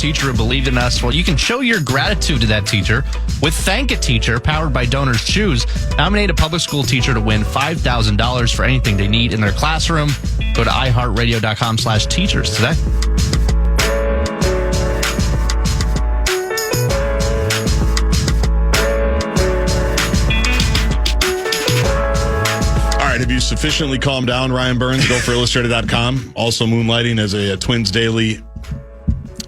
teacher who believed in us. Well, you can show your gratitude to that teacher with Thank a Teacher, powered by Donors Choose. Nominate a public school teacher to win $5,000 for anything they need in their classroom. Go to iHeartRadio.com/teachers today. Have you sufficiently calmed down, Ryan Burns? Go for Illustrated.com. Also moonlighting as a Twins Daily.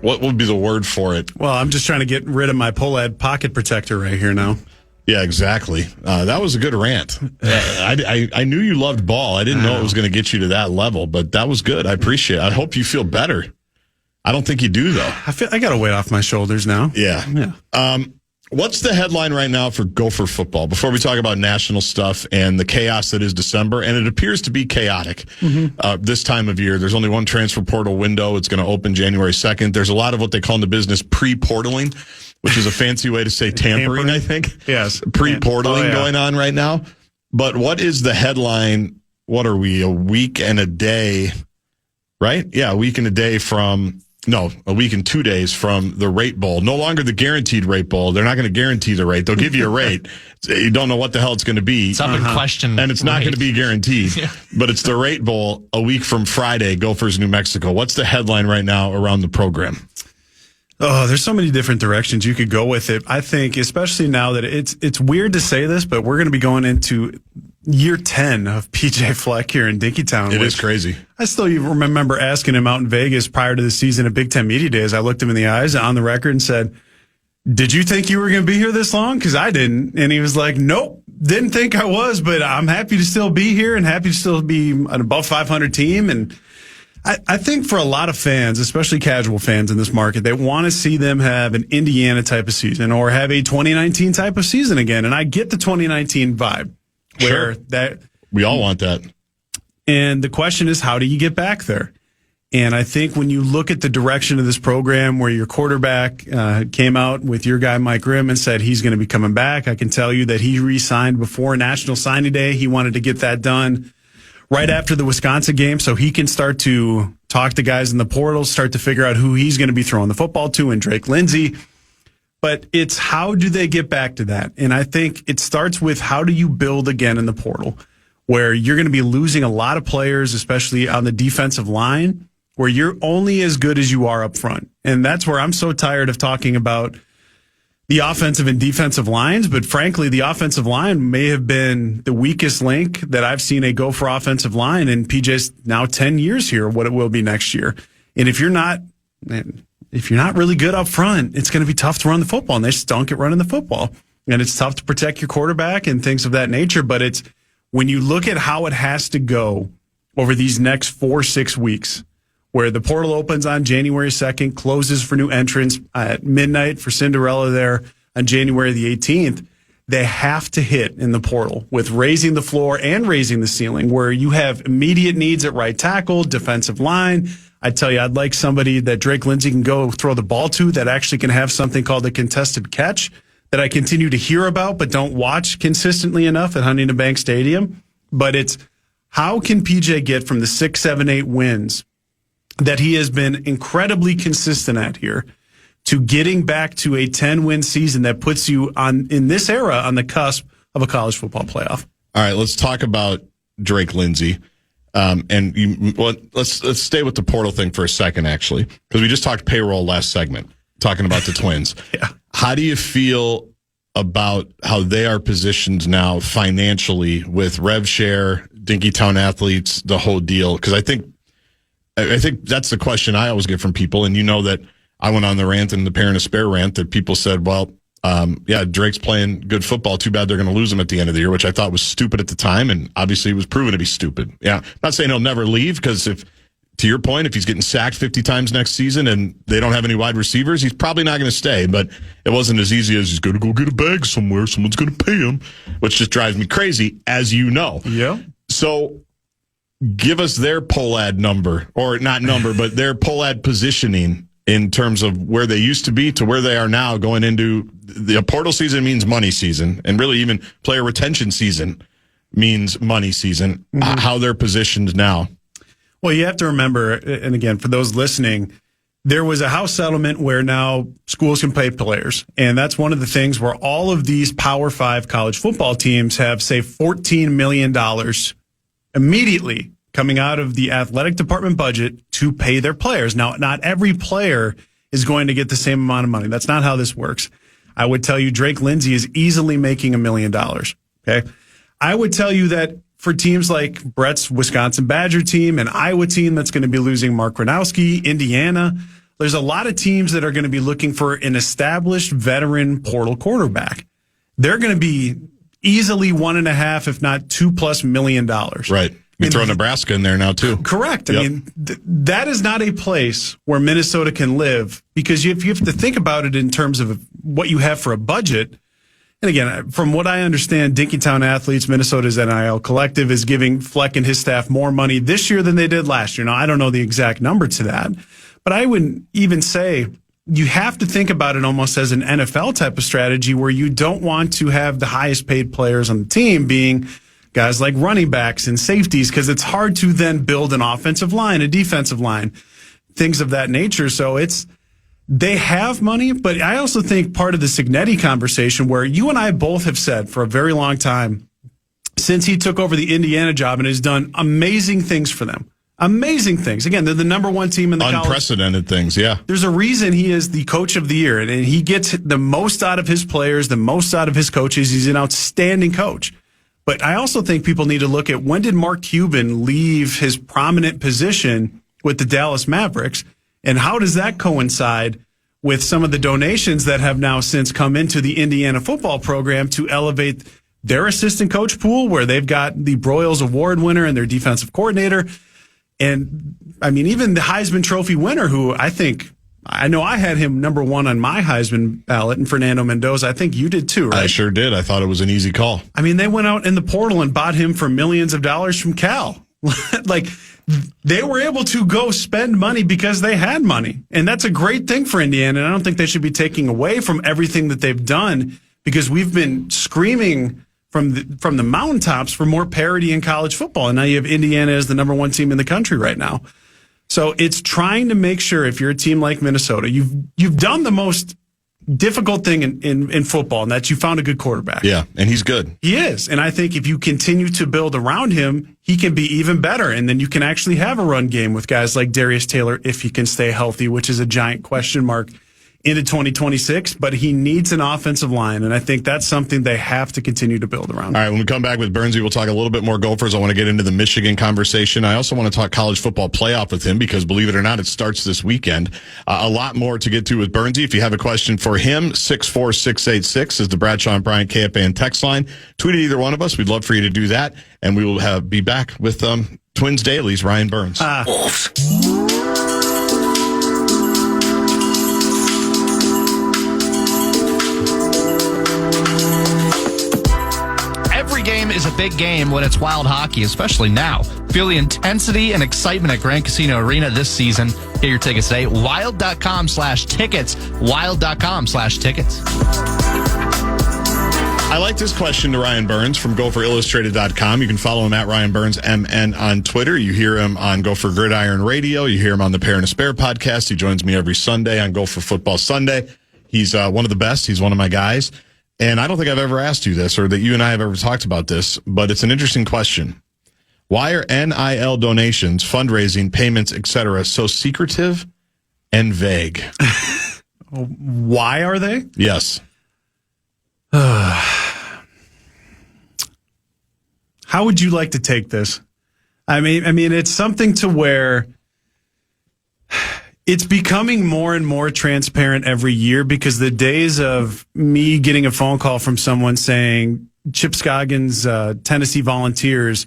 What would be the word for it? Well, I'm just trying to get rid of my Polad pocket protector right here now. Yeah, exactly. That was a good rant. I knew you loved ball. I didn't know it was going to get you to that level, but that was good. I appreciate it. I hope you feel better. I don't think you do, though. I got a weight off my shoulders now. Yeah. What's the headline right now for Gopher football before we talk about national stuff and the chaos that is December? And it appears to be chaotic this time of year. There's only one transfer portal window. It's going to open January 2nd. There's a lot of what they call in the business pre-portaling, which is a fancy way to say tampering, I think. Yes. Pre-portaling going on right now. But what is the headline? What are we, a week and a day, right? Yeah, a week and a day from... No, a week and 2 days from the rate bowl. No longer the guaranteed rate bowl. They're not going to guarantee the rate. They'll give you a rate. You don't know what the hell it's going to be. It's up in question. And it's not going to be guaranteed. Yeah. But it's the rate bowl a week from Friday, Gophers, New Mexico. What's the headline right now around the program? Oh, there's so many different directions you could go with it. I think, especially now that it's weird to say this, but we're going to be going into year 10 of PJ Fleck here in Dinkytown. It is crazy. I still even remember asking him out in Vegas prior to the season at Big Ten Media Days. I looked him in the eyes on the record and said, "Did you think you were going to be here this long? Because I didn't." And he was like, "Nope, didn't think I was, but I'm happy to still be here and happy to still be an above 500 team." And I think for a lot of fans, especially casual fans in this market, they want to see them have an Indiana type of season or have a 2019 type of season again. And I get the 2019 vibe. Where that we all want that. And the question is, how do you get back there? And I think when you look at the direction of this program where your quarterback came out with your guy Mike Grimm and said he's going to be coming back, I can tell you that he re-signed before National Signing Day. He wanted to get that done right after the Wisconsin game so he can start to talk to guys in the portal, start to figure out who he's going to be throwing the football to, and Drake Lindsey. But it's how do they get back to that? And I think it starts with how do you build again in the portal where you're going to be losing a lot of players, especially on the defensive line, where you're only as good as you are up front. And that's where I'm so tired of talking about the offensive and defensive lines. But frankly, the offensive line may have been the weakest link that I've seen a Gopher offensive line in PJ's now 10 years here, what it will be next year. And if you're not really good up front, it's going to be tough to run the football, and they stunk at running the football. And it's tough to protect your quarterback and things of that nature. But it's when you look at how it has to go over these next 4-6 weeks, where the portal opens on January 2nd, closes for new entrants at midnight for Cinderella there on January the 18th, they have to hit in the portal with raising the floor and raising the ceiling, where you have immediate needs at right tackle, defensive line. I tell you, I'd like somebody that Drake Lindsey can go throw the ball to that actually can have something called a contested catch that I continue to hear about but don't watch consistently enough at Huntington Bank Stadium. But it's how can PJ get from the 6, 7, 8 wins that he has been incredibly consistent at here to getting back to a 10-win season that puts you on in this era on the cusp of a college football playoff. All right, let's talk about Drake Lindsey. Let's stay with the portal thing for a second, actually, because we just talked payroll last segment, talking about the Twins. Yeah. How do you feel about how they are positioned now financially with rev share, Dinkytown athletes, the whole deal? Because I think that's the question I always get from people, and you know that I went on the rant and the parent of spare rant that people said, well, Drake's playing good football. Too bad they're going to lose him at the end of the year, which I thought was stupid at the time, and obviously it was proven to be stupid. Yeah, not saying he'll never leave, because to your point, if he's getting sacked 50 times next season and they don't have any wide receivers, he's probably not going to stay. But it wasn't as easy as he's going to go get a bag somewhere. Someone's going to pay him, which just drives me crazy, as you know. Yeah. So give us their Polad number, or not number, but their Polad positioning in terms of where they used to be to where they are now going into the portal season means money season, and really even player retention season means money season, how they're positioned now. Well, you have to remember, and again, for those listening, there was a House settlement where now schools can pay players. And that's one of the things where all of these Power 5 college football teams have saved $14 million immediately coming out of the athletic department budget to pay their players. Now, not every player is going to get the same amount of money. That's not how this works. I would tell you Drake Lindsay is easily making $1 million. Okay. I would tell you that for teams like Brett's Wisconsin Badger team and Iowa team that's going to be losing Mark Gronowski, Indiana, there's a lot of teams that are going to be looking for an established veteran portal quarterback. They're going to be easily $1.5, if not $2+ million. Right. You throw Nebraska in there now too. Correct. I mean, that is not a place where Minnesota can live, because you have to think about it in terms of what you have for a budget. And again, from what I understand, Dinkytown Athletes, Minnesota's NIL collective, is giving Fleck and his staff more money this year than they did last year. Now, I don't know the exact number to that, but I would even say you have to think about it almost as an NFL type of strategy, where you don't want to have the highest paid players on the team being guys like running backs and safeties, because it's hard to then build an offensive line, a defensive line, things of that nature. So they have money, but I also think part of the Cignetti conversation, where you and I both have said for a very long time, since he took over the Indiana job and has done amazing things for them. Amazing things. Again, they're the number one team in the unprecedented things, yeah. There's a reason he is the coach of the year, and he gets the most out of his players, the most out of his coaches. He's an outstanding coach. But I also think people need to look at, when did Mark Cuban leave his prominent position with the Dallas Mavericks, and how does that coincide with some of the donations that have now since come into the Indiana football program to elevate their assistant coach pool, where they've got the Broyles Award winner and their defensive coordinator. And I mean, even the Heisman Trophy winner, who I know I had him number one on my Heisman ballot, and Fernando Mendoza. I think you did too, right? I sure did. I thought it was an easy call. I mean, they went out in the portal and bought him for millions of dollars from Cal. Like, they were able to go spend money because they had money. And that's a great thing for Indiana. And I don't think they should be taking away from everything that they've done, because we've been screaming from the mountaintops for more parity in college football. And now you have Indiana as the number one team in the country right now. So it's trying to make sure, if you're a team like Minnesota, you've done the most difficult thing in football, and that's you found a good quarterback. Yeah, and he's good. He is. And I think if you continue to build around him, he can be even better. And then you can actually have a run game with guys like Darius Taylor if he can stay healthy, which is a giant question mark into 2026, but he needs an offensive line, and I think that's something they have to continue to build around. All right, when we come back with Burnsy, we'll talk a little bit more Gophers. I want to get into the Michigan conversation. I also want to talk college football playoff with him, because believe it or not, it starts this weekend. A lot more to get to with Burnsy. If you have a question for him, 64686 is the Bradshaw and Bryant KFAN text line. Tweet at either one of us. We'd love for you to do that, and we will be back with Twins Daily's Ryan Burns. Game is a big game when it's Wild Hockey, especially now. Feel the intensity and excitement at Grand Casino Arena this season. Get your tickets today. Wild.com/tickets. Wild.com/tickets. I like this question to Ryan Burns from GopherIllustrated.com. You can follow him at Ryan Burns MN on Twitter. You hear him on Gopher Gridiron Radio. You hear him on the Pair and a Spare podcast. He joins me every Sunday on Gopher Football Sunday. He's one of the best. He's one of my guys. And I don't think I've ever asked you this, or that you and I have ever talked about this, but it's an interesting question. Why are NIL donations, fundraising, payments, etc., so secretive and vague? Why are they? Yes. How would you like to take this? I mean, it's something to where it's becoming more and more transparent every year, because the days of me getting a phone call from someone saying Chip Scoggins, Tennessee Volunteers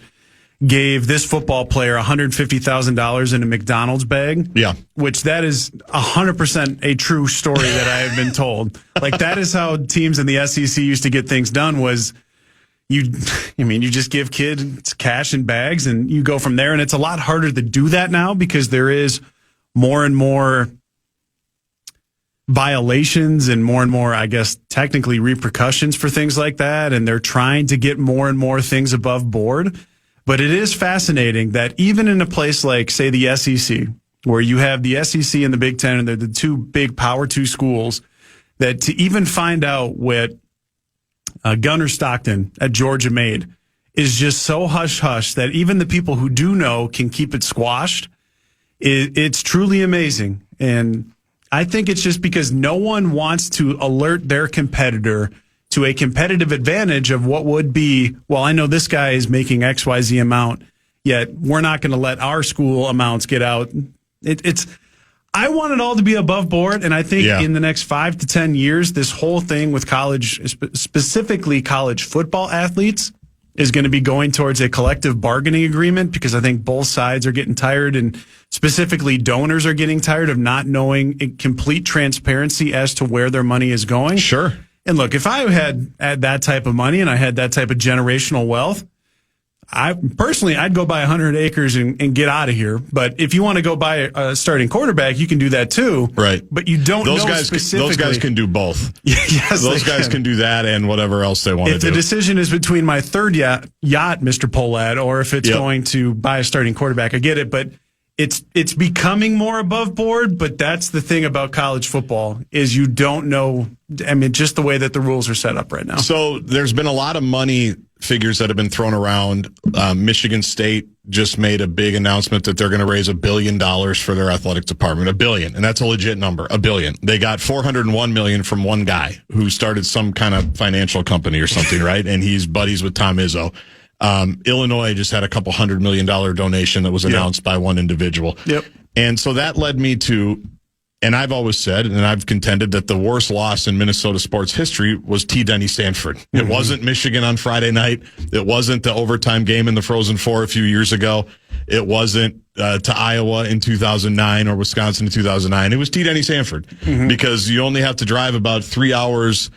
gave this football player $150,000 in a McDonald's bag. Yeah. Which that is 100% a true story that I have been told. Like, that is how teams in the SEC used to get things done, was you just give kids cash in bags and you go from there. And it's a lot harder to do that now, because there is more and more violations and more, I guess, technically repercussions for things like that. And they're trying to get more and more things above board. But it is fascinating that even in a place like, say, the SEC, where you have the SEC and the Big Ten, and they're the two big Power 2 schools, that to even find out what Gunnar Stockton at Georgia made is just so hush-hush that even the people who do know can keep it squashed. It's truly amazing. And I think it's just because no one wants to alert their competitor to a competitive advantage of what would be, well, I know this guy is making XYZ amount, yet we're not going to let our school amounts get out. I want it all to be above board, and I think in the next 5 to 10 years, this whole thing with college, specifically college football athletes, is going to be going towards a collective bargaining agreement, because I think both sides are getting tired, and specifically donors are getting tired of not knowing complete transparency as to where their money is going. Sure. And look, if I had that type of money and I had that type of generational wealth, I'd go buy 100 acres and get out of here. But if you want to go buy a starting quarterback, you can do that too. Right. But you don't know specifically. Those guys can do both. Yes, those guys can do that and whatever else they want to do. If the decision is between my third yacht, Mr. Pohlad, or if it's going to buy a starting quarterback, I get it. But it's becoming more above board. But that's the thing about college football, is you don't know. I mean, just the way that the rules are set up right now. So there's been a lot of money figures that have been thrown around. Michigan State just made a big announcement that they're going to raise $1 billion for their athletic department. $1 billion. And that's a legit number. $1 billion. They got $401 million from one guy who started some kind of financial company or something, right? And he's buddies with Tom Izzo. Illinois just had a couple $100 million donation that was announced by one individual. Yep. And so that led me to, and I've always said, and I've contended, that the worst loss in Minnesota sports history was T. Denny Sanford. It wasn't Michigan on Friday night. It wasn't the overtime game in the Frozen Four a few years ago. It wasn't to Iowa in 2009 or Wisconsin in 2009. It was T. Denny Sanford, because you only have to drive about 3 hours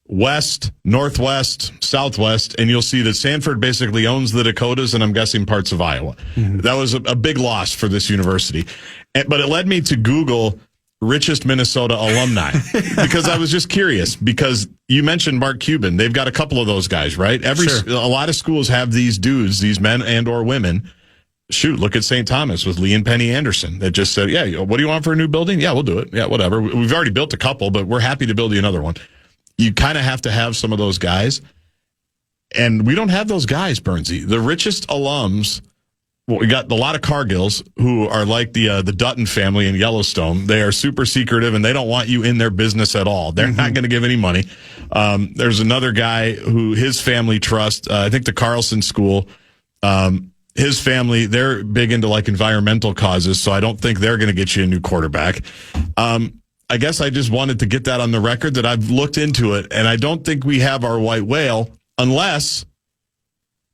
west, northwest, southwest, and you'll see that Sanford basically owns the Dakotas and I'm guessing parts of Iowa. That was a big loss for this university. But it led me to Google richest Minnesota alumni, because I was just curious, because you mentioned Mark Cuban. They've got a couple of those guys, right? A lot of schools have these dudes, these men and or women. Shoot, look at St. Thomas with Lee and Penny Anderson that just said, yeah, what do you want for a new building? Yeah, we'll do it. Yeah, whatever. We've already built a couple, but we're happy to build you another one. You kind of have to have some of those guys. And we don't have those guys, Burnsy. The richest alums, well, we got a lot of Cargills who are like the Dutton family in Yellowstone. They are super secretive, and they don't want you in their business at all. They're not going to give any money. There's another guy who his family trust, I think the Carlson School, his family, they're big into like environmental causes, so I don't think they're going to get you a new quarterback. I guess I just wanted to get that on the record that I've looked into it, and I don't think we have our white whale, unless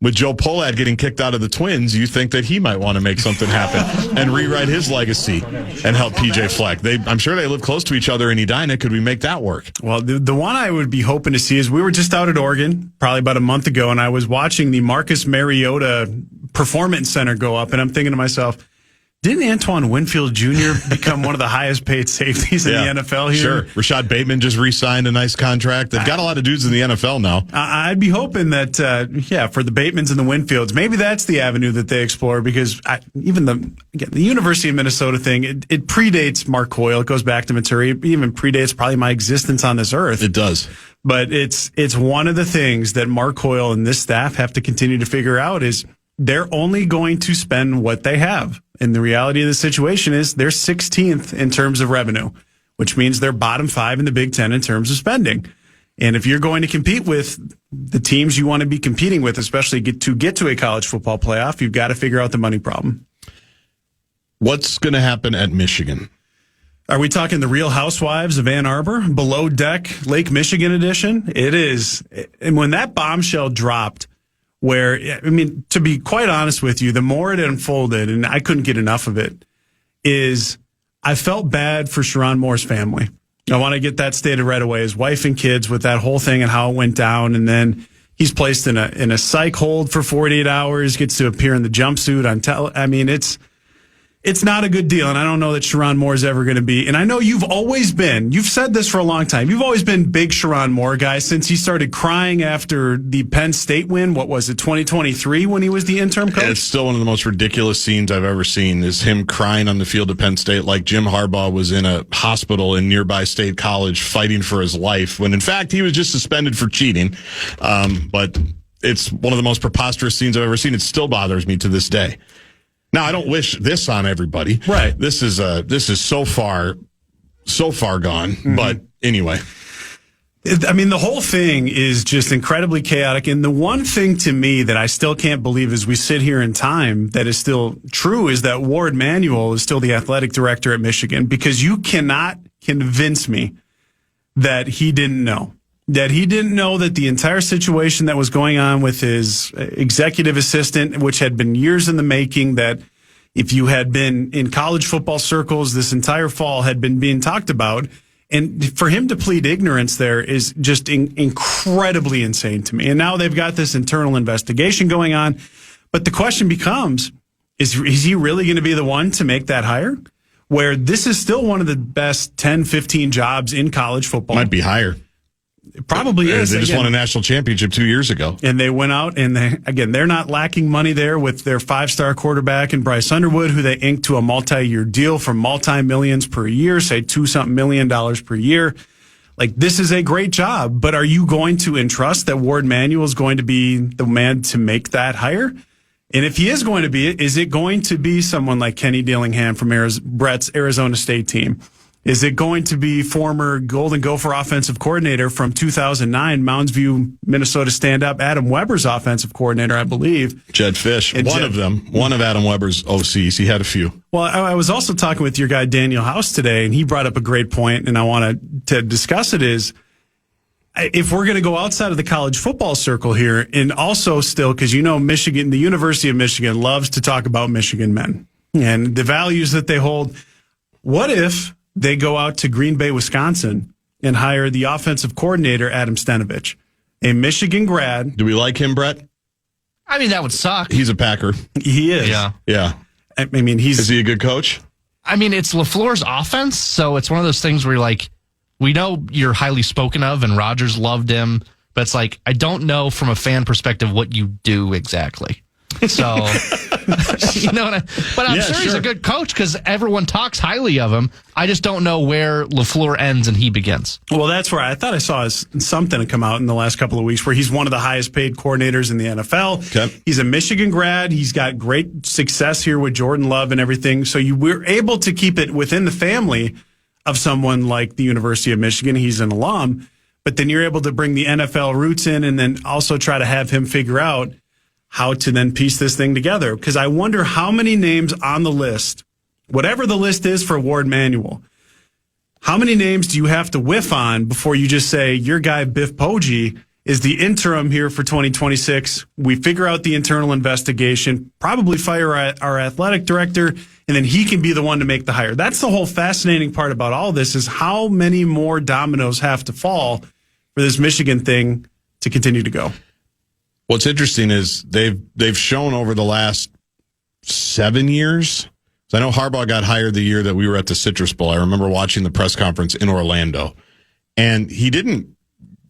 with Joe Pohlad getting kicked out of the Twins, you think that he might want to make something happen and rewrite his legacy and help PJ Fleck. I'm sure they live close to each other in Edina. Could we make that work? Well, the one I would be hoping to see is, we were just out at Oregon probably about a month ago, and I was watching the Marcus Mariota Performance Center go up, and I'm thinking to myself, didn't Antoine Winfield Jr. become one of the highest paid safeties in the NFL here? Sure. Rashad Bateman just re-signed a nice contract. They've got a lot of dudes in the NFL now. I'd be hoping that, for the Batemans and the Winfields, maybe that's the avenue that they explore, because the University of Minnesota thing, it predates Mark Coyle. It goes back to Maturi. It even predates probably my existence on this earth. It does. But it's one of the things that Mark Coyle and this staff have to continue to figure out, is they're only going to spend what they have. And the reality of the situation is they're 16th in terms of revenue, which means they're bottom 5 in the Big Ten in terms of spending. And if you're going to compete with the teams you want to be competing with, especially get to a college football playoff, you've got to figure out the money problem. What's going to happen at Michigan? Are we talking the Real Housewives of Ann Arbor, Below Deck, Lake Michigan edition? It is. And when that bombshell dropped, to be quite honest with you, the more it unfolded, and I couldn't get enough of it, is I felt bad for Sharon Moore's family. I want to get that stated right away. His wife and kids, with that whole thing and how it went down, and then he's placed in a psych hold for 48 hours, gets to appear in the jumpsuit on It's not a good deal, and I don't know that Sherrone Moore is ever going to be. And I know you've said this for a long time. You've always been big Sherrone Moore guy since he started crying after the Penn State win. What was it, 2023 when he was the interim coach? It's still one of the most ridiculous scenes I've ever seen is him crying on the field at Penn State like Jim Harbaugh was in a hospital in nearby State College fighting for his life when, in fact, he was just suspended for cheating. But it's one of the most preposterous scenes I've ever seen. It still bothers me to this day. Now, I don't wish this on everybody. Right. This is so far gone. Mm-hmm. But anyway. I mean, the whole thing is just incredibly chaotic. And the one thing to me that I still can't believe as we sit here in time that is still true is that Ward Manuel is still the athletic director at Michigan, because you cannot convince me that he didn't know. That he didn't know that the entire situation that was going on with his executive assistant, which had been years in the making, that if you had been in college football circles this entire fall had been being talked about. And for him to plead ignorance there is just incredibly insane to me. And now they've got this internal investigation going on. But the question becomes, is he really going to be the one to make that hire? Where this is still one of the best 10, 15 jobs in college football. Might be higher. It probably is. They just won a national championship 2 years ago. And they went out and they're not lacking money there with their 5-star quarterback and Bryce Underwood, who they inked to a multi-year deal for multi-millions per year, say $2-something million per year. Like, this is a great job, but are you going to entrust that Ward Manuel is going to be the man to make that hire? And if he is going to be it, is it going to be someone like Kenny Dillingham from Brett's Arizona State team? Is it going to be former Golden Gopher offensive coordinator from 2009, Mounds View, Minnesota stand-up, Adam Weber's offensive coordinator, I believe? Jed Fish, one of Adam Weber's OCs. He had a few. Well, I was also talking with your guy, Daniel House, today, and he brought up a great point, and I wanted to discuss it, is if we're going to go outside of the college football circle here, and also still, because Michigan, the University of Michigan loves to talk about Michigan men and the values that they hold. What if they go out to Green Bay, Wisconsin, and hire the offensive coordinator, Adam Stenovich, a Michigan grad? Do we like him, Brett? I mean, that would suck. He's a Packer. He is. Yeah. I mean, is he a good coach? I mean, it's LaFleur's offense, so it's one of those things where you're like, we know you're highly spoken of, and Rodgers loved him, but it's like, I don't know from a fan perspective what you do exactly. So, you know what but I'm sure he's a good coach because everyone talks highly of him. I just don't know where LaFleur ends and he begins. Well, that's where I thought I saw something come out in the last couple of weeks where he's one of the highest paid coordinators in the NFL. Okay. He's a Michigan grad. He's got great success here with Jordan Love and everything. So we're able to keep it within the family of someone like the University of Michigan. He's an alum, but then you're able to bring the NFL roots in and then also try to have him figure out how to then piece this thing together. Because I wonder how many names on the list, whatever the list is for Ward Manuel, how many names do you have to whiff on before you just say, your guy Biff Poggi is the interim here for 2026. We figure out the internal investigation, probably fire our athletic director, and then he can be the one to make the hire. That's the whole fascinating part about all this, is how many more dominoes have to fall for this Michigan thing to continue to go. What's interesting is they've shown over the last 7 years. So I know Harbaugh got hired the year that we were at the Citrus Bowl. I remember watching the press conference in Orlando, and he didn't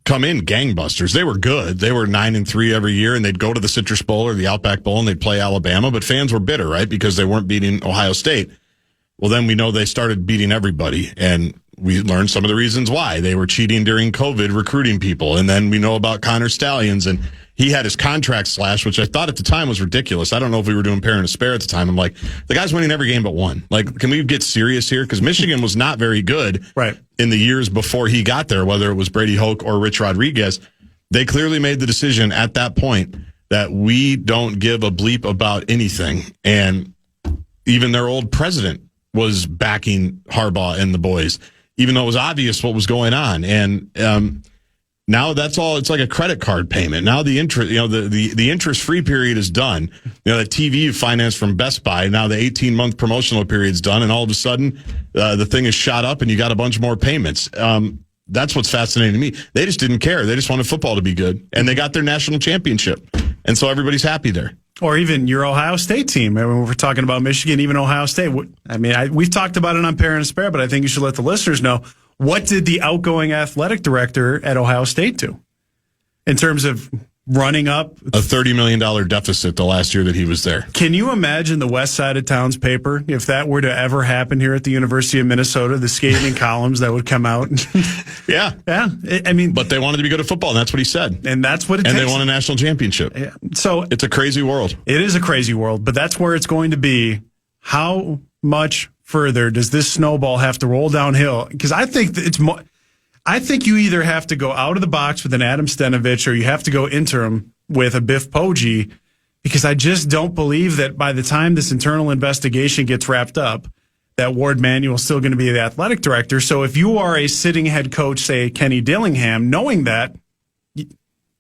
come in gangbusters. They were good. They were 9-3 every year, and they'd go to the Citrus Bowl or the Outback Bowl, and they'd play Alabama. But fans were bitter, right, because they weren't beating Ohio State. Well, then we know they started beating everybody, and we learned some of the reasons why. They were cheating during COVID, recruiting people, and then we know about Connor Stallions, and he had his contract slashed, which I thought at the time was ridiculous. I don't know if we were doing pair and a spare at the time. I'm like, the guy's winning every game but one. Like, can we get serious here? Because Michigan was not very good in the years before he got there, whether it was Brady Hoke or Rich Rodriguez. They clearly made the decision at that point that we don't give a bleep about anything. And even their old president was backing Harbaugh and the boys, even though it was obvious what was going on. And now that's all. It's like a credit card payment. Now the interest, the interest-free period is done. The TV you financed from Best Buy. Now the 18-month promotional period's done, and all of a sudden the thing is shot up, and you got a bunch more payments. That's what's fascinating to me. They just didn't care. They just wanted football to be good, and they got their national championship. And so everybody's happy there. Or even your Ohio State team. I mean, we're talking about Michigan, even Ohio State. I mean, we've talked about it on Pair and Spare, but I think you should let the listeners know, what did the outgoing athletic director at Ohio State do in terms of running up a $30 million deficit the last year that he was there? Can you imagine the west side of town's paper, if that were to ever happen here at the University of Minnesota, the scathing columns that would come out? Yeah. I mean, but they wanted to be good at football, and that's what he said. And that's what it takes. And they won a national championship. Yeah. So it's a crazy world. It is a crazy world, but that's where it's going to be. How much further does this snowball have to roll downhill? Because I think it's more. I think you either have to go out of the box with an Adam Stenovich or you have to go interim with a Biff Poggi, because I just don't believe that by the time this internal investigation gets wrapped up, that Ward Manuel is still going to be the athletic director. So if you are a sitting head coach, say Kenny Dillingham, knowing that,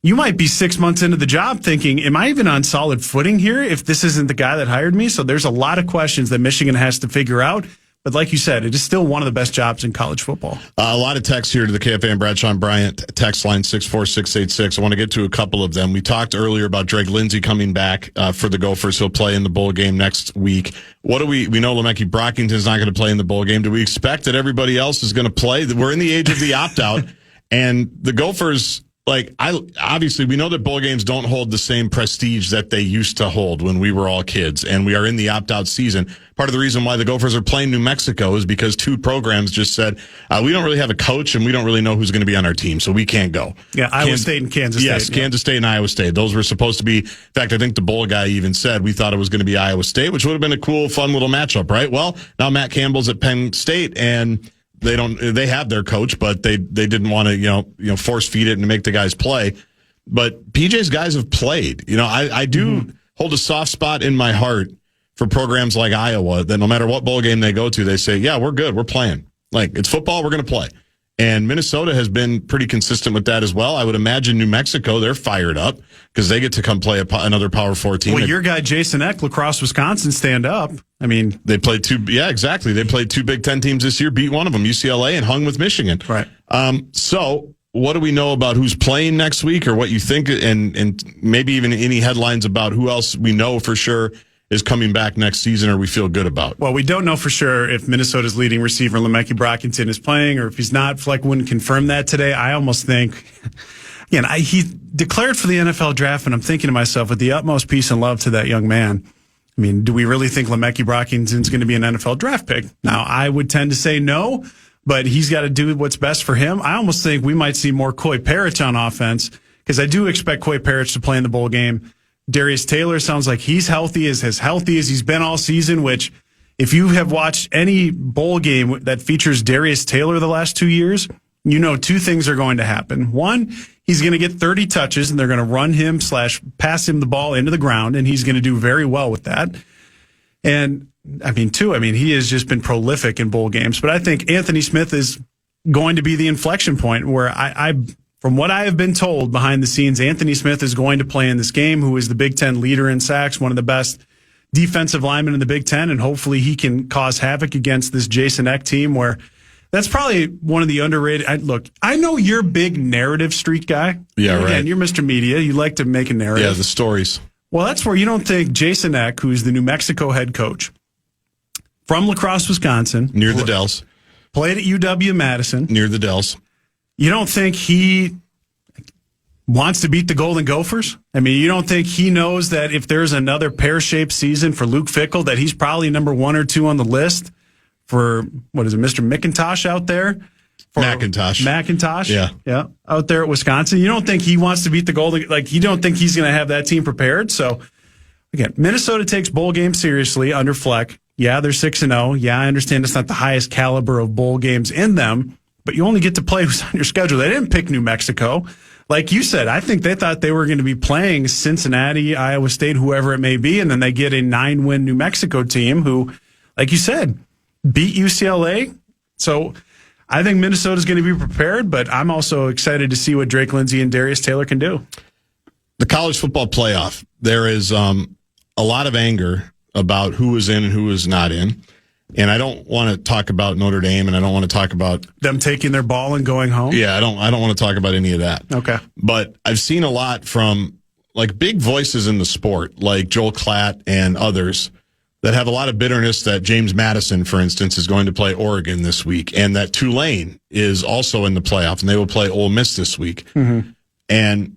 you might be 6 months into the job thinking, am I even on solid footing here if this isn't the guy that hired me? So there's a lot of questions that Michigan has to figure out. But like you said, it is still one of the best jobs in college football. A lot of texts here to the KFAN Bradshaw and Bryant text line 64686. I want to get to a couple of them. We talked earlier about Drake Lindsay coming back for the Gophers. He'll play in the bowl game next week. What do we know Lemeke Brockington's not going to play in the bowl game. Do we expect that everybody else is going to play? We're in the age of the opt-out, and the Gophers... obviously, we know that bowl games don't hold the same prestige that they used to hold when we were all kids, and we are in the opt-out season. Part of the reason why the Gophers are playing New Mexico is because two programs just said, we don't really have a coach, and we don't really know who's going to be on our team, so we can't go. Yeah, Iowa State and Kansas State. Yes, Kansas State and Iowa State. Those were supposed to be, in fact, I think the bowl guy even said we thought it was going to be Iowa State, which would have been a cool, fun little matchup, right? Well, now Matt Campbell's at Penn State, and they have their coach, but they didn't want to, force feed it and make the guys play. But PJ's guys have played. I do hold a soft spot in my heart for programs like Iowa that no matter what bowl game they go to, they say, yeah, we're good. We're playing. Like, it's football. We're going to play. And Minnesota has been pretty consistent with that as well. I would imagine New Mexico, they're fired up because they get to come play another Power 4 team. Well, your guy, Jason Eck, Lacrosse, Wisconsin, stand up. I mean, they played exactly. They played two Big Ten teams this year, beat one of them, UCLA, and hung with Michigan. Right. So what do we know about who's playing next week, or what you think, and maybe even any headlines about who else we know for sure is coming back next season or we feel good about? Well, we don't know for sure if Minnesota's leading receiver, Lemeke Brockington, is playing, or if he's not. Fleck wouldn't confirm that today. I almost think, again, he declared for the NFL draft, and I'm thinking to myself, with the utmost peace and love to that young man, I mean, do we really think Lemeke Brockington's going to be an NFL draft pick? Now, I would tend to say no, but he's got to do what's best for him. I almost think we might see more Coy Parrish on offense, because I do expect Coy Parrish to play in the bowl game. Darius Taylor sounds like he's healthy as he's been all season, which if you have watched any bowl game that features Darius Taylor the last 2 years, you know two things are going to happen. One, he's going to get 30 touches, and they're going to run him / pass him the ball into the ground, and he's going to do very well with that. And, two, he has just been prolific in bowl games. But I think Anthony Smith is going to be the inflection point where from what I have been told behind the scenes, Anthony Smith is going to play in this game, who is the Big Ten leader in sacks, one of the best defensive linemen in the Big Ten, and hopefully he can cause havoc against this Jason Eck team, where that's probably one of the underrated. Look, I know you're a big narrative street guy. Yeah, right. Again, you're Mr. Media. You like to make a narrative. Yeah, the stories. Well, that's where you don't think Jason Eck, who's the New Mexico head coach from Lacrosse, Wisconsin. Near the Dells. Played at UW-Madison. Near the Dells. You don't think he wants to beat the Golden Gophers? You don't think he knows that if there's another pear-shaped season for Luke Fickell, that he's probably number 1 or 2 on the list for, Mr. McIntosh out there? McIntosh. Yeah. Out there at Wisconsin. You don't think he wants to beat the Golden, you don't think he's going to have that team prepared? So, again, Minnesota takes bowl games seriously under Fleck. Yeah, they're 6-0. Yeah, I understand it's not the highest caliber of bowl games in them, but you only get to play who's on your schedule. They didn't pick New Mexico. Like you said, I think they thought they were going to be playing Cincinnati, Iowa State, whoever it may be, and then they get a 9-win New Mexico team who, like you said, beat UCLA. So I think Minnesota's going to be prepared, but I'm also excited to see what Drake Lindsay and Darius Taylor can do. The college football playoff, there is a lot of anger about who is in and who is not in. And I don't want to talk about Notre Dame, and I don't want to talk about them taking their ball and going home. Yeah, I don't want to talk about any of that. Okay. But I've seen a lot from like big voices in the sport, like Joel Klatt and others, that have a lot of bitterness that James Madison, for instance, is going to play Oregon this week, and that Tulane is also in the playoff, and they will play Ole Miss this week. Mm-hmm. And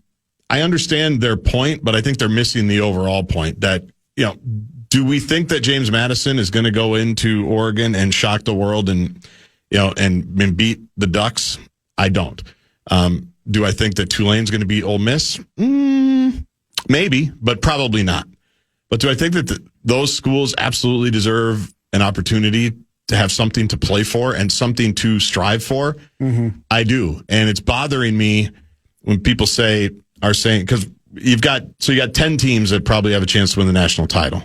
I understand their point, but I think they're missing the overall point that, do we think that James Madison is going to go into Oregon and shock the world and beat the Ducks? I don't. Do I think that Tulane's going to beat Ole Miss? Maybe, but probably not. But do I think that those schools absolutely deserve an opportunity to have something to play for and something to strive for? Mm-hmm. I do. And it's bothering me when people are saying, because you got 10 teams that probably have a chance to win the national title.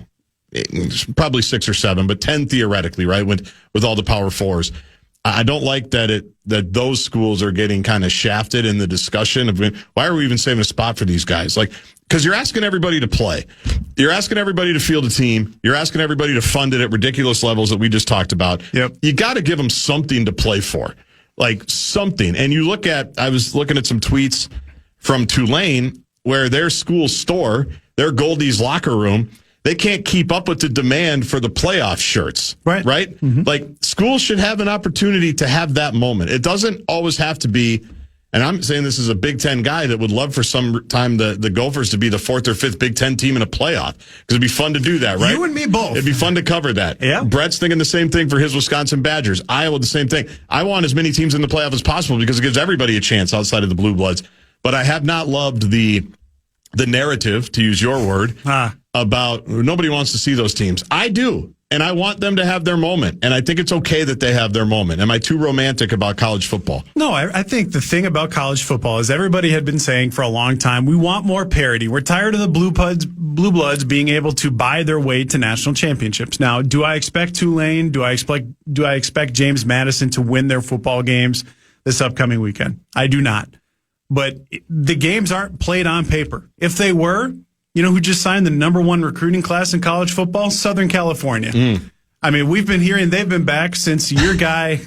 Probably 6 or 7, but 10 theoretically, right? With all the Power Fours. I don't like that those schools are getting kind of shafted in the discussion of why are we even saving a spot for these guys? Like, because you're asking everybody to play. You're asking everybody to field a team. You're asking everybody to fund it at ridiculous levels that we just talked about. Yep. You got to give them something to play for, like something. And I was looking at some tweets from Tulane where their school store, their Goldie's locker room, they can't keep up with the demand for the playoff shirts. Right? Mm-hmm. Like, schools should have an opportunity to have that moment. It doesn't always have to be, and I'm saying this as a Big Ten guy that would love for some time the Gophers to be the 4th or 5th Big Ten team in a playoff, because it'd be fun to do that, right? You and me both. It'd be fun to cover that. Yeah. Brett's thinking the same thing for his Wisconsin Badgers. Iowa, the same thing. I want as many teams in the playoff as possible because it gives everybody a chance outside of the Blue Bloods. But I have not loved the narrative, to use your word, about nobody wants to see those teams. I do, and I want them to have their moment, and I think it's okay that they have their moment. Am I too romantic about college football? No, I think the thing about college football is everybody had been saying for a long time, we want more parity. We're tired of the Blue Bloods being able to buy their way to national championships. Now, do I expect Tulane? Do I expect James Madison to win their football games this upcoming weekend? I do not. But the games aren't played on paper. If they were, who just signed the #1 recruiting class in college football? Southern California. I mean, we've been hearing they've been back since your guy,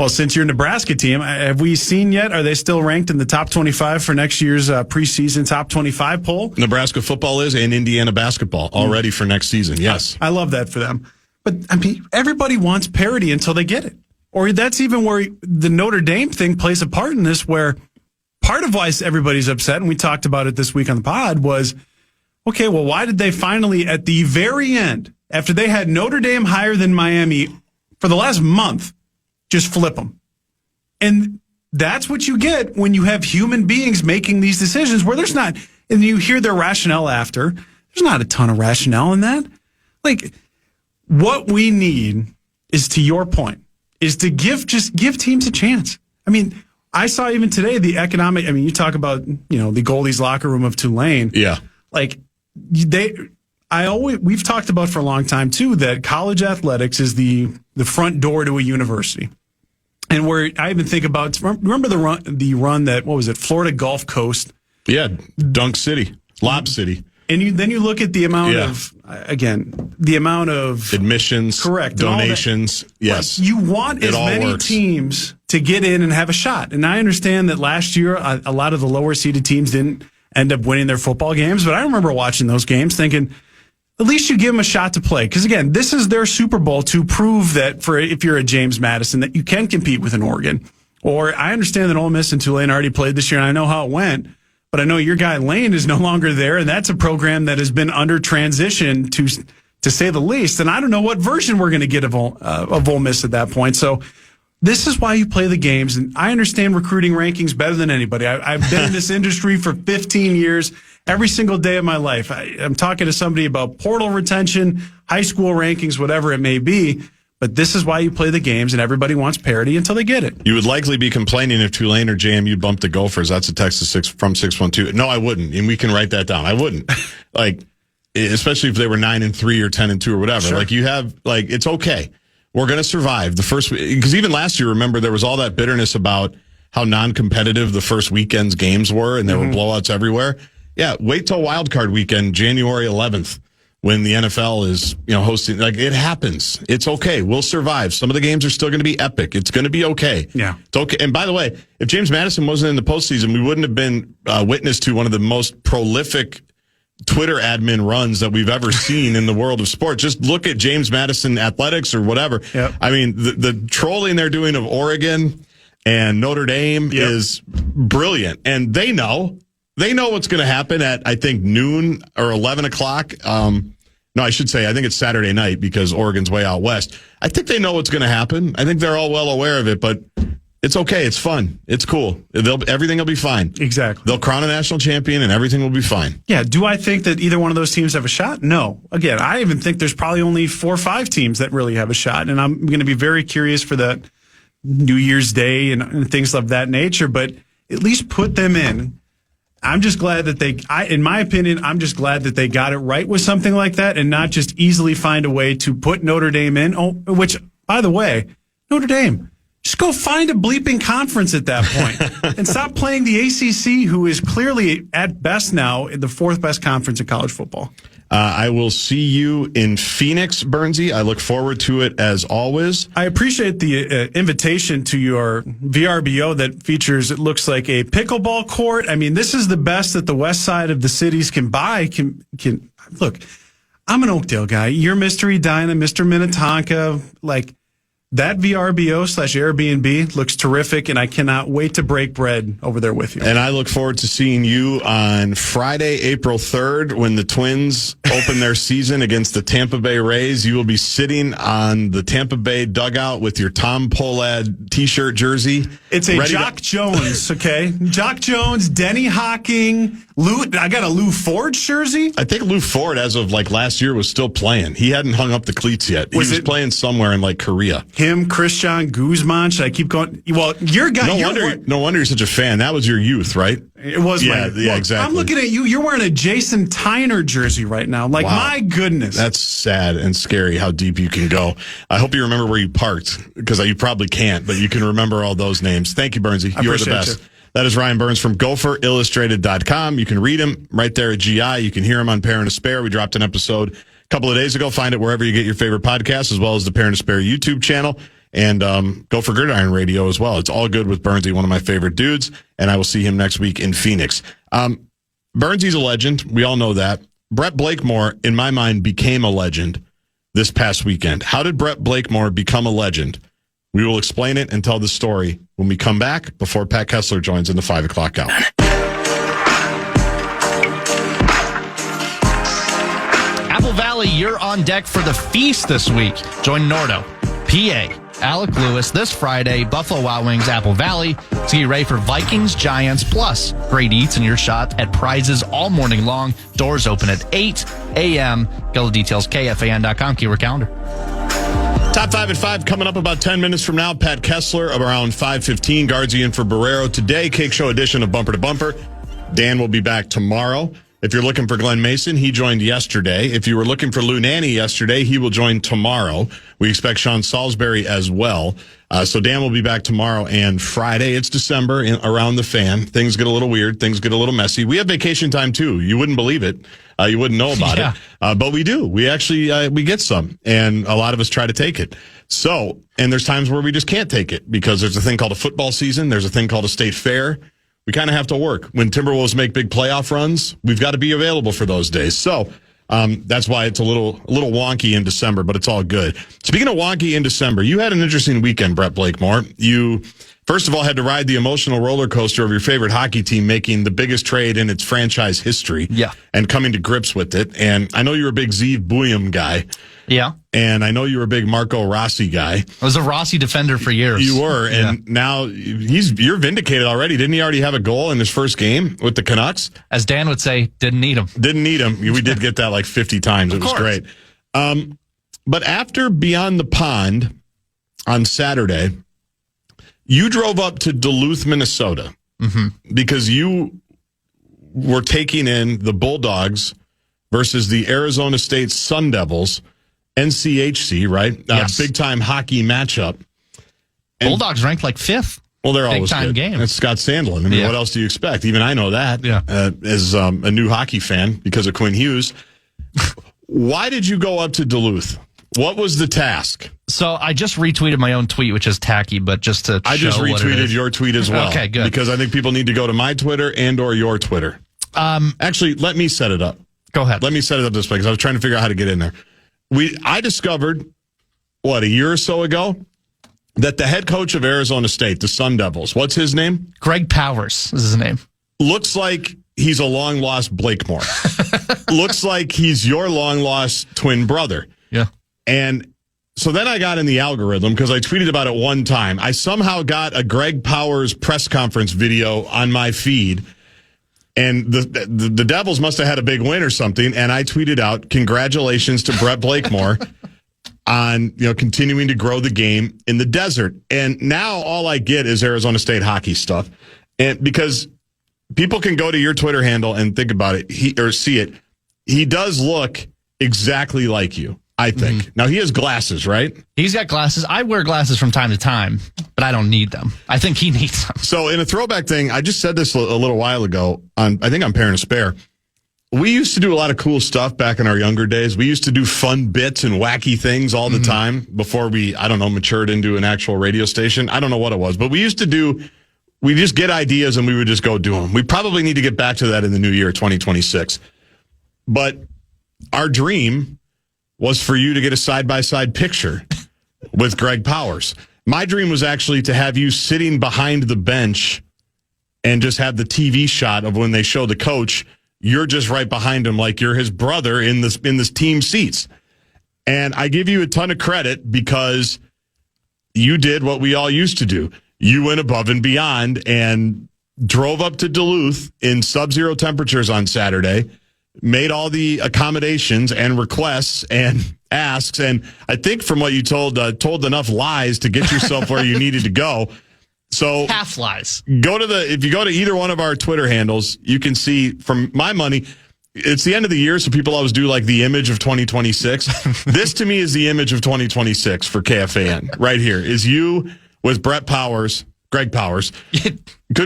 since your Nebraska team. Have we seen yet? Are they still ranked in the top 25 for next year's preseason top 25 poll? Nebraska football is, and Indiana basketball already for next season. Yes. I love that for them. But, I mean, everybody wants parity until they get it. Or that's even where the Notre Dame thing plays a part in this, where part of why everybody's upset, and we talked about it this week on the pod, was, okay, well, why did they finally, at the very end, after they had Notre Dame higher than Miami for the last month, just flip them? And that's what you get when you have human beings making these decisions where there's not, and you hear their rationale after, there's not a ton of rationale in that. Like, what we need is, to your point, is to give teams a chance. I mean, I saw even today the economic. I mean, you talk about the Goldie's locker room of Tulane. Yeah, like we've talked about for a long time too that college athletics is the front door to a university, and where I even think about, remember the run that, what was it, Florida Gulf Coast? Yeah, Dunk City, Lob City. And then you look at the amount of admissions, correct, donations. Yes, you want as many teams to get in and have a shot. And I understand that last year a lot of the lower seeded teams didn't end up winning their football games, but I remember watching those games thinking, at least you give them a shot to play. Because again, this is their Super Bowl to prove that if you're a James Madison, that you can compete with an Oregon. Or I understand that Ole Miss and Tulane already played this year, and I know how it went. But I know your guy Lane is no longer there, and that's a program that has been under transition, to say the least. And I don't know what version we're going to get of Ole Miss at that point. So this is why you play the games. And I understand recruiting rankings better than anybody. I've been in this industry for 15 years, every single day of my life. I'm talking to somebody about portal retention, high school rankings, whatever it may be. But this is why you play the games, and everybody wants parity until they get it. You would likely be complaining if Tulane or JMU bumped the Gophers. That's a text from 612. No, I wouldn't, and we can write that down. I wouldn't, especially if they were 9-3 or 10-2 or whatever. Sure. It's okay. We're going to survive the first week, because even last year, remember, there was all that bitterness about how non-competitive the first weekend's games were, and there were blowouts everywhere. Yeah, wait till Wild Card weekend, January 11th. when the NFL is, hosting. Like, it happens. It's okay. We'll survive. Some of the games are still going to be epic. It's going to be okay. Yeah. It's okay. And by the way, if James Madison wasn't in the postseason, we wouldn't have been witness to one of the most prolific Twitter admin runs that we've ever seen in the world of sport. Just look at James Madison Athletics or whatever. Yep. I mean, the trolling they're doing of Oregon and Notre Dame is brilliant. And they know what's going to happen at, I think, noon or 11 o'clock. No, I should say, I think it's Saturday night because Oregon's way out west. I think they know what's going to happen. I think they're all well aware of it, but it's okay. It's fun. It's cool. Everything will be fine. Exactly. They'll crown a national champion and everything will be fine. Yeah. Do I think that either one of those teams have a shot? No. Again, I even think there's probably only 4 or 5 teams that really have a shot. And I'm going to be very curious for that New Year's Day and things of that nature, but at least put them in. I'm just glad that in my opinion, I'm just glad that they got it right with something like that and not just easily find a way to put Notre Dame in. Oh, which, by the way, Notre Dame, just go find a bleeping conference at that point and stop playing the ACC, who is clearly at best now the 4th best conference in college football. I will see you in Phoenix, Burnsy. I look forward to it as always. I appreciate the invitation to your VRBO that features, it looks like a pickleball court. I mean, this is the best that the west side of the cities can buy. Can look, I'm an Oakdale guy. You're Mr. Edina, Mr. Minnetonka. Like, that VRBO/Airbnb looks terrific, and I cannot wait to break bread over there with you. And I look forward to seeing you on Friday, April 3rd, when the Twins open their season against the Tampa Bay Rays. You will be sitting on the Tampa Bay dugout with your Tom Pohlad T-shirt jersey. It's a Jock Jones, okay? Jock Jones, Denny Hawking, I got a Lou Ford jersey. I think Lou Ford, as of last year, was still playing. He hadn't hung up the cleats yet. He was playing somewhere in Korea. Him, Christian Guzman. Should I keep going? Well, your guy. No wonder you're such a fan. That was your youth, right? It was. Yeah, exactly. I'm looking at you. You're wearing a Jason Tyner jersey right now. Wow. My goodness. That's sad and scary how deep you can go. I hope you remember where you parked, because you probably can't, but you can remember all those names. Thank you, Burnsy. You're the best. You. That is Ryan Burns from GopherIllustrated.com. You can read him right there at GI. You can hear him on Parent to Spare. We dropped an episode a couple of days ago. Find it wherever you get your favorite podcasts, as well as the Parent to Spare YouTube channel. And Gopher Gridiron Radio as well. It's all good with Burnsy, one of my favorite dudes. And I will see him next week in Phoenix. Burnsy's a legend. We all know that. Brett Blakemore, in my mind, became a legend this past weekend. How did Brett Blakemore become a legend? We will explain it and tell the story when we come back before Pat Kessler joins in the 5 o'clock hour. Apple Valley, you're on deck for the feast this week. Join Nordo, PA, Alec Lewis this Friday, Buffalo Wild Wings, Apple Valley. So get ready for Vikings, Giants, plus great eats and your shot at prizes all morning long. Doors open at 8 a.m. Get all the details, KFAN.com, keyword calendar. Top 5 at 5 coming up about 10 minutes from now. Pat Kessler around 5:15. Guardsy in for Barreiro today. Cake Show edition of Bumper to Bumper. Dan will be back tomorrow. If you're looking for Glenn Mason, he joined yesterday. If you were looking for Lou Nanny yesterday, he will join tomorrow. We expect Sean Salisbury as well. So Dan will be back tomorrow and Friday. It's December around the fan. Things get a little weird. Things get a little messy. We have vacation time too. You wouldn't believe it. You wouldn't know about it. But we do. We actually, we get some. And a lot of us try to take it. So, and there's times where we just can't take it because there's a thing called a football season. There's a thing called a state fair. We kind of have to work. When Timberwolves make big playoff runs, we've got to be available for those days. So that's why it's a little wonky in December, but it's all good. Speaking of wonky in December, you had an interesting weekend, Brett Blakemore. You, first of all, had to ride the emotional roller coaster of your favorite hockey team making the biggest trade in its franchise history. Yeah. And coming to grips with it. And I know you're a big Zeev Buium guy. Yeah. And I know you were a big Marco Rossi guy. I was a Rossi defender for years. You were, and now you're vindicated already. Didn't he already have a goal in his first game with the Canucks? As Dan would say, didn't need him. Didn't need him. We did get that like 50 times. It was great. But after Beyond the Pond on Saturday, you drove up to Duluth, Minnesota, because you were taking in the Bulldogs versus the Arizona State Sun Devils. NCHC, right? Yes. Big-time hockey matchup. And, Bulldogs ranked like 5th. Well, they're always big-time good. game. That's Scott Sandlin. I mean, what else do you expect? Even I know that as a new hockey fan because of Quinn Hughes. Why did you go up to Duluth? What was the task? So I just retweeted my own tweet, which is tacky, but just to I just show what it retweeted is. your tweet as well. Okay, good. Because I think people need to go to my Twitter and or your Twitter. Actually, let me set it up. Go ahead. Let me set it up this way because I was trying to figure out how to get in there. I discovered, a year or so ago, that the head coach of Arizona State, the Sun Devils, what's his name? Greg Powers is his name. Looks like he's a long-lost Blakemore. Looks like he's your long-lost twin brother. Yeah. And so then I got in the algorithm because I tweeted about it one time. I somehow got a Greg Powers press conference video on my feed. And the Devils must have had a big win or something. And I tweeted out, congratulations to Brett Blakemore on, continuing to grow the game in the desert. And now all I get is Arizona State hockey stuff. And because people can go to your Twitter handle and think about it or see it. He does look exactly like you, I think. Mm-hmm. Now, he has glasses, right? He's got glasses. I wear glasses from time to time, but I don't need them. I think he needs them. So in a throwback thing, I just said this a little while ago, I think on Parent and Spare. We used to do a lot of cool stuff back in our younger days. We used to do fun bits and wacky things all the time before we, matured into an actual radio station. I don't know what it was, but we used to we just get ideas and we would just go do them. We probably need to get back to that in the new year, 2026. But our dream was for you to get a side-by-side picture with Greg Powers. My dream was actually to have you sitting behind the bench and just have the TV shot of when they show the coach. You're just right behind him like you're his brother in this team seats. And I give you a ton of credit because you did what we all used to do. You went above and beyond and drove up to Duluth in sub-zero temperatures on Saturday, made all the accommodations and requests and asks. And I think from what you told enough lies to get yourself where you needed to go. So half lies. If you go to either one of our Twitter handles, you can see from my money, it's the end of the year. So people always do like the image of 2026. This to me is the image of 2026 for KFAN right here is you with Greg Powers. Could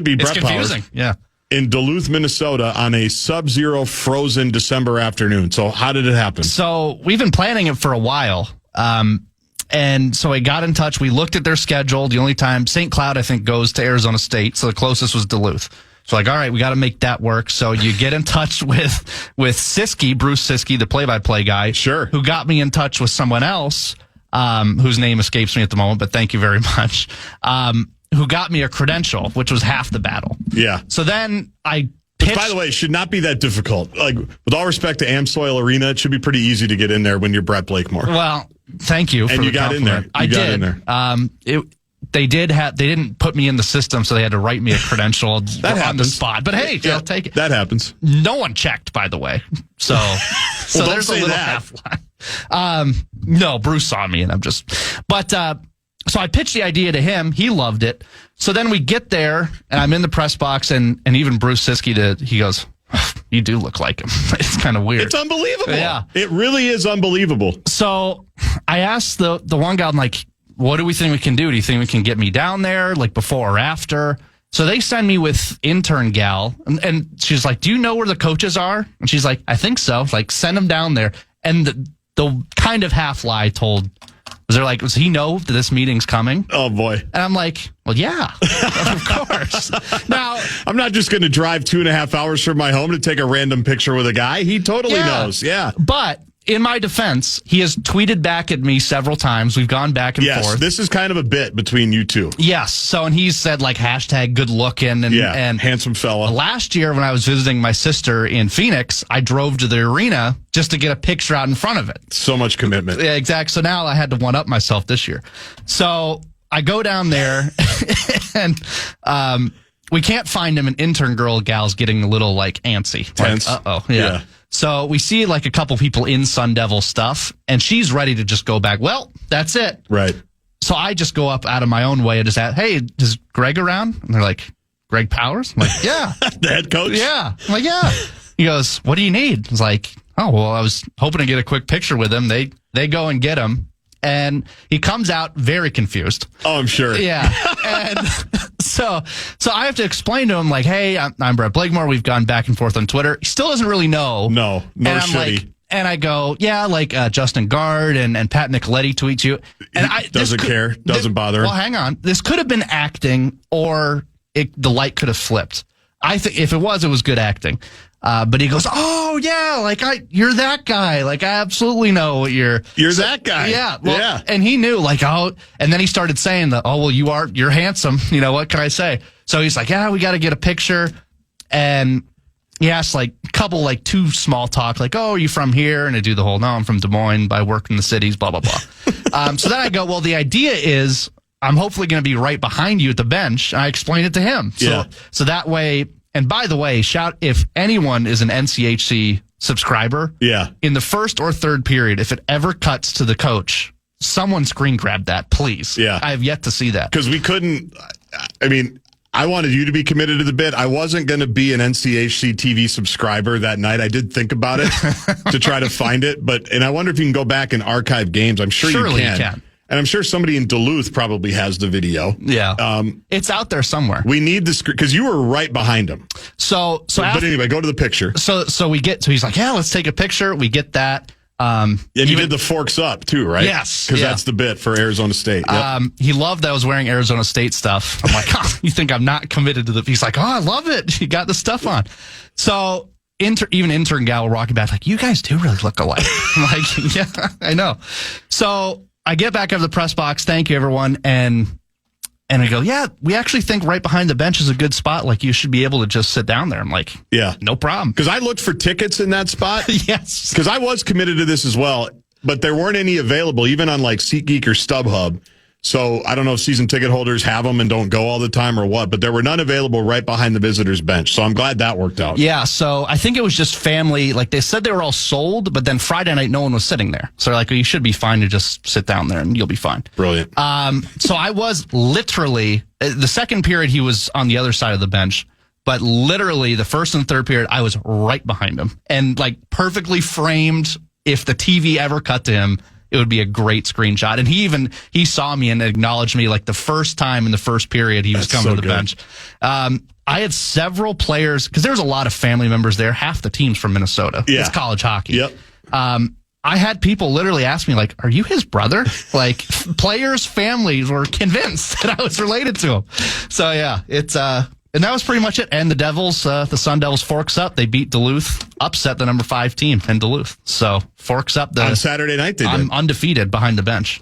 be Brett confusing. Powers. Yeah. In Duluth, Minnesota on a sub-zero frozen December afternoon. So how did it happen? So we've been planning it for a while. And so I got in touch. We looked at their schedule. The only time St. Cloud, I think, goes to Arizona State. So the closest was Duluth. So all right, we got to make that work. So you get in touch with Siski, Bruce Siski, the play-by-play guy. Sure. Who got me in touch with someone else, whose name escapes me at the moment, but thank you very much. Who got me a credential, which was half the battle. Yeah. So then I pitched. Which, by the way, should not be that difficult. Like, with all respect to Amsoil Arena, it should be pretty easy to get in there when you're Brett Blakemore. Well, thank you. And for you the got compliment. in there. I did. They didn't put me in the system, so they had to write me a credential on the spot. But hey, I'll take it. That happens. No one checked, by the way. So, well, there's a little half line. No, Bruce saw me, and I'm just. But so I pitched the idea to him. He loved it. So then we get there, and I'm in the press box, and even Bruce Siski he goes, "You do look like him." It's kind of weird. It's unbelievable. Yeah, it really is unbelievable. So I asked the one guy, I'm like, what do we think we can do? Do you think we can get me down there, like before or after? So they send me with intern gal, and she's like, do you know where the coaches are? And she's like, I think so. Like, send them down there. And the kind of half lie told, does he know that this meeting's coming? Oh, boy. And I'm like, well, yeah, of course. Now, I'm not just going to drive 2.5 hours from my home to take a random picture with a guy. He totally knows. Yeah. But in my defense, he has tweeted back at me several times. We've gone back and forth. Yes, this is kind of a bit between you two. Yes. So, and he's said like hashtag good looking and handsome fella. Last year when I was visiting my sister in Phoenix, I drove to the arena just to get a picture out in front of it. So much commitment. Yeah, exactly. So now I had to one up myself this year. So I go down there and, we can't find him, and intern gal's getting a little like antsy. Tense. Like, yeah. So we see like a couple people in Sun Devil stuff, and she's ready to just go back. Well, that's it. Right. So I just go up out of my own way and just ask, hey, is Greg around? And they're like, Greg Powers? I'm like, yeah. The head coach? Yeah. I'm like, yeah. He goes, what do you need? I was like, oh, well, I was hoping to get a quick picture with him. They go and get him. And he comes out very confused. Oh, I'm sure. Yeah. And so I have to explain to him, like, hey, I'm Brett Blakemore. We've gone back and forth on Twitter. He still doesn't really know. No, and I'm should like, he? And I go, yeah, like Justin Gard and Pat Nicoletti tweet you. And Doesn't care. Doesn't bother. Well, hang on. This could have been acting, or the light could have flipped. I think if it was good acting. But he goes, oh yeah, like you're that guy. Like I absolutely know what you're that guy. Yeah. Well, yeah. And he knew, like, and then he started saying that, oh, well, you're handsome. You know, what can I say? So he's like, yeah, we got to get a picture. And he asked like a couple, like two small talk, like, oh, are you from here? And I do the whole, no, I'm from Des Moines, but I work in the cities, blah, blah, blah. So then I go, well, the idea is I'm hopefully going to be right behind you at the bench. And I explained it to him. So that way, and by the way, if anyone is an NCHC subscriber, in the first or third period, if it ever cuts to the coach, someone screen grab that, please. Yeah. I have yet to see that. Because we couldn't, I mean, I wanted you to be committed to the bit. I wasn't going to be an NCHC TV subscriber that night. I did think about it to try to find it, and I wonder if you can go back and archive games. I'm sure Surely you can. And I'm sure somebody in Duluth probably has the video. Yeah. It's out there somewhere. We need the screen, because you were right behind him. But anyway, go to the picture. So he's like, yeah, let's take a picture. We get that. And you did the forks up too, right? Yes. Because that's the bit for Arizona State. Yep. He loved that I was wearing Arizona State stuff. I'm like, oh, you think I'm not committed to he's like, oh, I love it. You got the stuff on. So even intern gal walking back, like, you guys do really look alike. I'm like, yeah, I know. So I get back out of the press box. Thank you, everyone. And I go, yeah, we actually think right behind the bench is a good spot. Like, you should be able to just sit down there. I'm like, yeah, no problem. Because I looked for tickets in that spot. Yes. Because I was committed to this as well, but there weren't any available, even on like SeatGeek or StubHub. So I don't know if season ticket holders have them and don't go all the time or what, but there were none available right behind the visitors bench. So I'm glad that worked out. Yeah. So I think it was just family. Like, they said they were all sold, but then Friday night, no one was sitting there. So they're like, well, you should be fine to just sit down there and you'll be fine. Brilliant. So I was literally, the second period, he was on the other side of the bench, but literally the first and third period, I was right behind him and like perfectly framed. If the TV ever cut to him, it would be a great screenshot. And he saw me and acknowledged me like the first time in the first period he was coming to the bench. I had several players, because there was a lot of family members there. Half the team's from Minnesota. Yeah. It's college hockey. Yep. I had people literally ask me, like, are you his brother? Like, players' families were convinced that I was related to him. So, yeah, and that was pretty much it. And the Devils, the Sun Devils, forks up. They beat Duluth, upset the number 5 team in Duluth. So forks up. On Saturday night, I'm undefeated behind the bench.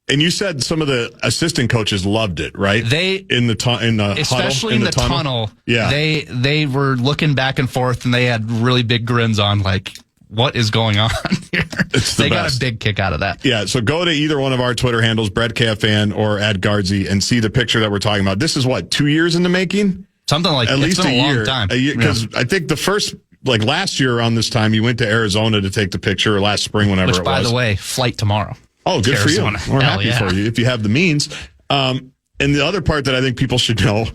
And you said some of the assistant coaches loved it, right? In the especially huddle, in the tunnel. Yeah, they were looking back and forth, and they had really big grins on, like, what is going on here? They got a big kick out of that. Yeah, so go to either one of our Twitter handles, Brett KFAN or @Guardsy, and see the picture that we're talking about. This is what, 2 years in the making? Something like at least a year. Long time. Because I think the first, like last year around this time, you went to Arizona to take the picture, or last spring, whenever it was. Which, by the way, flight tomorrow. Oh, good Arizona. for you. We're happy for you if you have the means. And the other part that I think people should know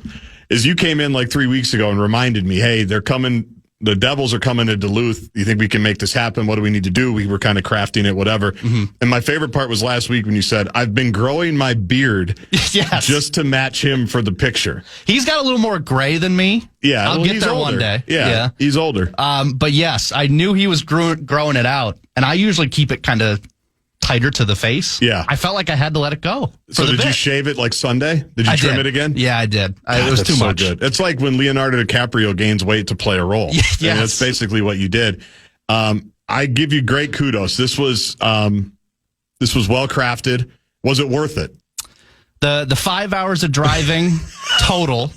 is you came in like 3 weeks ago and reminded me, hey, they're coming. The Devils are coming to Duluth. You think we can make this happen? What do we need to do? We were kind of crafting it, whatever. Mm-hmm. And my favorite part was last week when you said, I've been growing my beard just to match him for the picture. He's got a little more gray than me. Yeah. I'll get there older. One day. Yeah. He's older. But yes, I knew he was growing it out. And I usually keep it kind of tighter to the face. Yeah. I felt like I had to let it go. So did you shave it like Sunday? Did you trim it again? Yeah, I did. It was too much. Good. It's like when Leonardo DiCaprio gains weight to play a role. Yes. And that's basically what you did. I give you great kudos. This was well crafted. Was it worth it? The 5 hours of driving total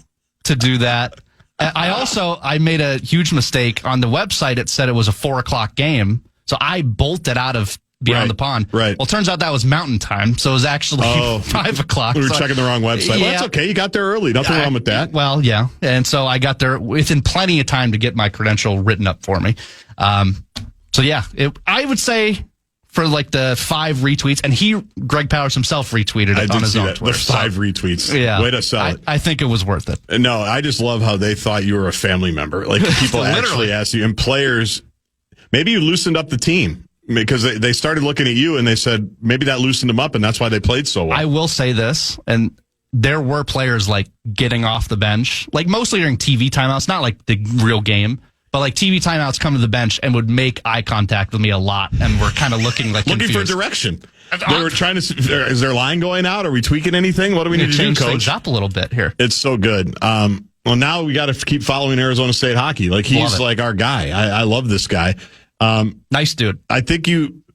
to do that. I made a huge mistake on the website. It said it was a 4:00 game. So I bolted out of Beyond the Pond. Right. Well, it turns out that was mountain time, so it was actually 5 o'clock. We were checking the wrong website. Well, that's okay. You got there early. Nothing wrong with that. Well, yeah. And so I got there within plenty of time to get my credential written up for me. So yeah, I would say for like the 5 retweets, and Greg Powers himself retweeted it on his own Twitter. The 5 retweets. Yeah. Way to sell it. I think it was worth it. No, I just love how they thought you were a family member. Like people actually asked you, and players, maybe you loosened up the team. Because they started looking at you and they said maybe that loosened them up and that's why they played so well. I will say this, and there were players like getting off the bench, like mostly during TV timeouts, not like the real game, but like TV timeouts come to the bench and would make eye contact with me a lot, and we're kind of looking like looking confused. for direction. They were trying to. Is their line going out? Are we tweaking anything? What do we need to do, change Coach? things up a little bit here. It's so good. Well, now we got to keep following Arizona State hockey. Like he's like our guy. I love this guy. Nice dude. I think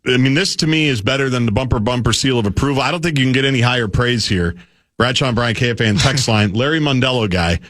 this to me is better than the bumper seal of approval. I don't think you can get any higher praise here. Bradshaw and Brian KFAN text line. Larry Mondello guy.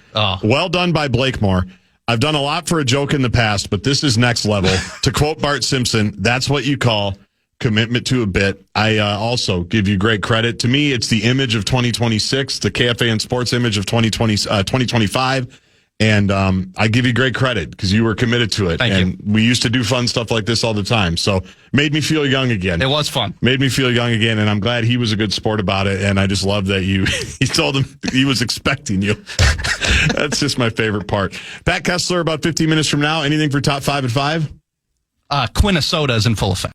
Well done by Blakemore. I've done a lot for a joke in the past, but this is next level. To quote Bart Simpson, that's what you call commitment to a bit. I also give you great credit. To me, it's the image of 2026, the KFAN sports image of 2025. And I give you great credit because you were committed to it. Thank you. We used to do fun stuff like this all the time. So made me feel young again. It was fun. Made me feel young again, and I'm glad he was a good sport about it. And I just love that he told him he was expecting you. That's just my favorite part. Pat Kessler, about 15 minutes from now. Anything for top 5 at 5? Quinnesota is in full effect.